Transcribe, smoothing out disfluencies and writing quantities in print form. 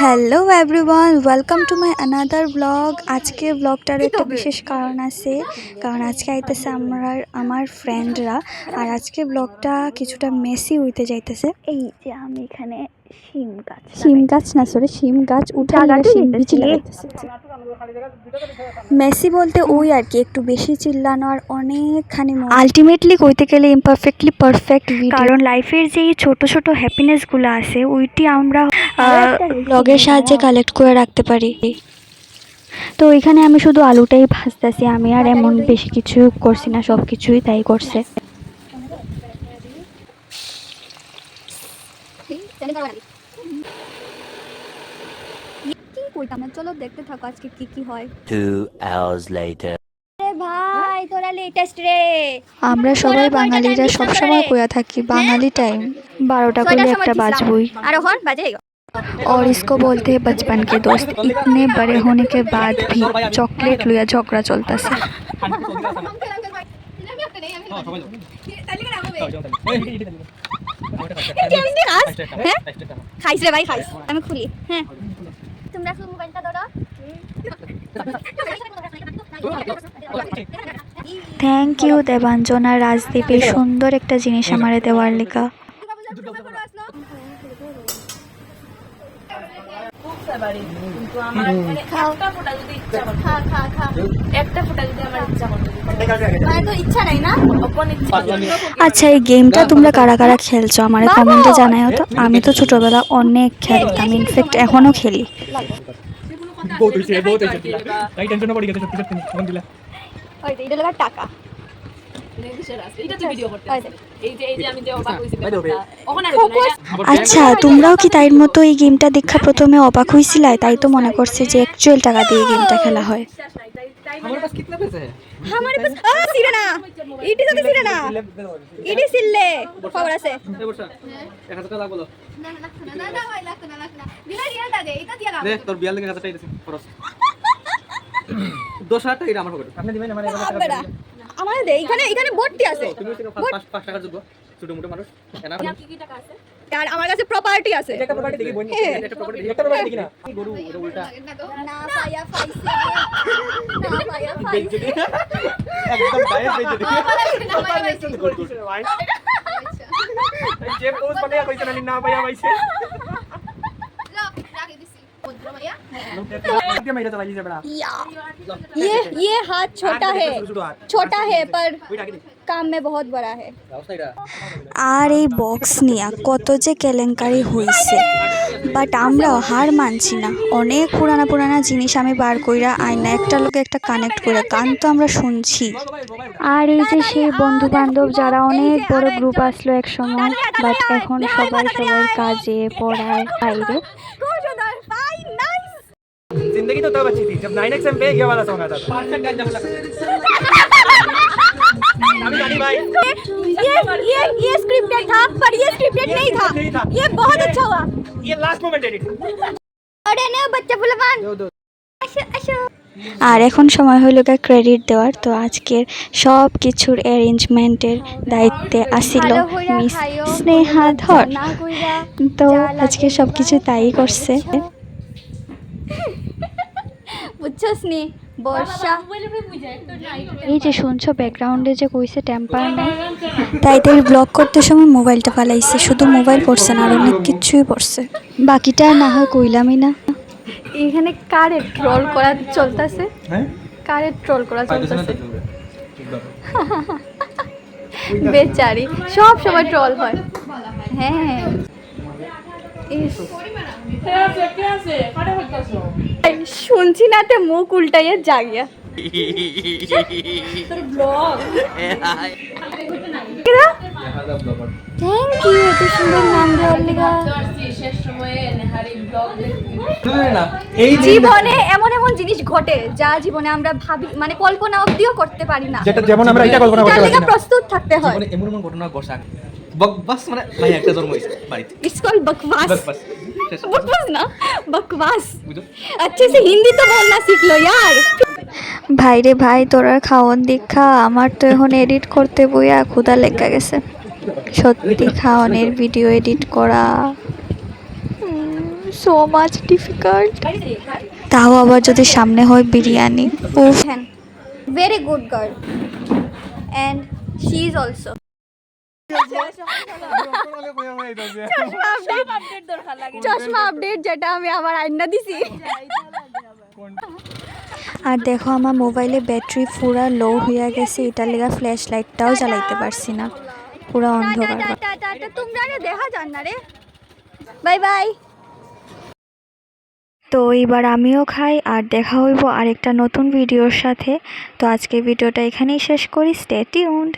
Hello everyone, welcome to my another blog. আজকে ব্লগটার একটা বিশেষ কারণ আছে, কারণ আজকে আইতেছে আমার ফ্রেন্ডরা। আর আজকে ব্লগটা কিছুটা মেসি হইতে যাইতেছে। এই যে আমি এখানে শিম গাছ উঠার শিম বিচি লাগাইতেছে। মেসি বলতে ওই আর কি, একটু বেশি চিল্লানো আর অনেকখানি আলটিমেটলি কইতে গেলে ইমপারফেক্টলি পারফেক্ট ভিডিও। কারণ লাইফের যে ছোট ছোট হ্যাপিনেসগুলো আছে ওইটি আমরা ব্লগের সাহায্যে কালেক্ট করে রাখতে পারি। তো এখানে আমি শুধু আলুটাই ভাজতেছি, আমি আর এমন বেশি কিছু করছি না, সব কিছুই তাই করছে। চলো দেখতে থাকো আজকে কি কি হয়। 2 hours later. ভাই তোরা লেটেস্ট রে। আমরা সবাই বাঙালিরা সবসময় কইয়া থাকি বাঙালি টাইম 12টা করলে একটা বাজবই। আর এখন বাজে। और इसको बोलते हैं बचपन के दोस्त। इतने बड़े होने के बाद भी चॉकलेट लिया झगड़ा चलता से। খাইস রে ভাই খাইস, আমি খুলি। হ্যাঁ তোমরা শুধু মোবাইলটা ধরো। থ্যাংক ইউ দেবাঞ্জনা রাজদীপের সুন্দর একটা জিনিস আমারে দেওয়ার লেখা। আচ্ছা এই গেমটা তোমরা কারা কারা খেলছো আমার কমেন্টে জানাও তো। আমি তো ছোটবেলা অনেক খেলতাম, ইনফ্যাক্ট এখনো খেলি। আচ্ছা তোমরাও কি তাইর মতো এই গেমটা দেখা প্রথমে অবাক হইছিলাই? তাই তো মনে করছে যে অ্যাকচুয়াল টাকা দিয়ে গেমটা খেলা হয়। हमारे पास कितना पैसा है? हमारे पास सिरेना इटी সাথে সিরেনা ইটি সিললে খবর আছে। এই বর্ষা 1000 টাকা লাগলো। না না না ভাই লাগতো না দিলা রিয়ালটা দে, এটা দিয়া দে তোর বিয়াল লাগে 1000 টাকা দিছি খরচ 2000 টাকা এটা আমার পকেটে। আপনি দিবেন মানে 1000 টাকা আমারে দে। এখানে ভর্তি আছে, তুমি 5 টাকার যোগ্য ছোট মোটো মানুষ। এনা কি কি টাকা আছে? আর আমার কাছে প্রপার্টি আছে। একটা প্রপার্টি দেখি বই নিয়ে একটা প্রপার্টি দেখি না গরু এটা উল্টা না পায়া পাইছে না পায়া পাইছে একদম গায়ে বেজে না পায়া পাইছে ভাই যে পোস্ট বানায়া কইছে না পায়া পাইছে লো রাখি দিছি ভদ্র ভাইয়া ये हाथ छोटा है पर काम में बहुत बड़ा है। আর এই বক্স নিয়ে কত যে কেলেঙ্কারি হইছে, বাট আমরাও হার মানছি না। অনেক পুরানা জিনিস আমি বার কইরা আয়না একটা লোকে একটা কানেক্ট করে গান তো আমরা শুনছি। আর এই যে সেই বন্ধু বান্ধব যারা অনেক বড় গ্রুপ আসলো এক সময়, বাট এখন সবাই কাজে পড়ায় বাইরে। जिंदगी तो तब अच्छी थी जब 9XM पे ये वाला सॉन्ग आता था। भाई ये स्क्रिप्टेड था पर ये स्क्रिप्टेड नहीं था। ये बहुत अच्छा हुआ। ये लास्ट मोमेंट एडिट। अरे ने बच्चा ফুলবান আর এখন সময় হলো ক্রেডিট দেওয়ার। তো আজকের সব কিছুর অ্যারেঞ্জমেন্টের দায়িত্বে আসিল মিস স্নেহা ধর। তো আজকে সব কিছু তাই করছে। বুঝছস নি বর্ষা এই যে শুনছো ব্যাকগ্রাউন্ডে যে কইছে টেম্পার নাই, তাই তাই ব্লগ করতে সময় মোবাইলটা ফালাইছে। শুধু মোবাইল পড়ছে না আর অনেক কিছুই পড়ছে, বাকিটা না হয় কইলামই না। এখানে কারে ট্রল করা চলতেছে, কারে ট্রল করা চলতেছে বেচারি সব সময় ট্রল হয়। হ্যাঁ শুনছি না তে মুখ উল্টাইয়া জাগিয়া থ্যাংক ইউ এত সুন্দর নাম দেওয়ার লিগা। জীবনে এমন এমন জিনিস ঘটে যা জীবনে আমরা ভাবি মানে কল্পনা অবধিও করতে পারি না, যেটা যেমন আমরা এটা কল্পনা করতে পারি না। প্রস্তুত থাকতে হয়। জীবনে এমন ঘটনা ঘটে বকবাস মানে ভাই একটা জন্ম হইছে বাড়িতে। इट्स कॉल्ड बकवास। बकवास ना बकवास। अच्छे से हिंदी तो बोलना सीख लो यार। ভাই রে ভাই তোরার খাওয়ান দেখা আমার তো এখন এডিট করতে বইয়া ক্ষুধা লেগে গেছে। সত্যি খাওয়ানের ভিডিও এডিট করা সো মাচ ডিফিকাল্ট। তাও আবার যদি সামনে হয় বিরিয়ানি। উফ, very good girl and she is also. চশমা আপডেট যেটা আমি আমার আইনা দিছি। আর দেখো আমার মোবাইলে ব্যাটারি পুরা লো হয়ে গেছে, এটার লেগা ফ্ল্যাশ লাইটটাও জ্বালাইতে পারছি না, পুরা অন্ধকার। তোমরা দেখা যান না রে, বাই বাই। তো এবার আমিও খাই আর দেখা হইব আরেকটা নতুন ভিডিওর সাথে। তো আজকে ভিডিওটা এখানেই শেষ করি। Stay tuned.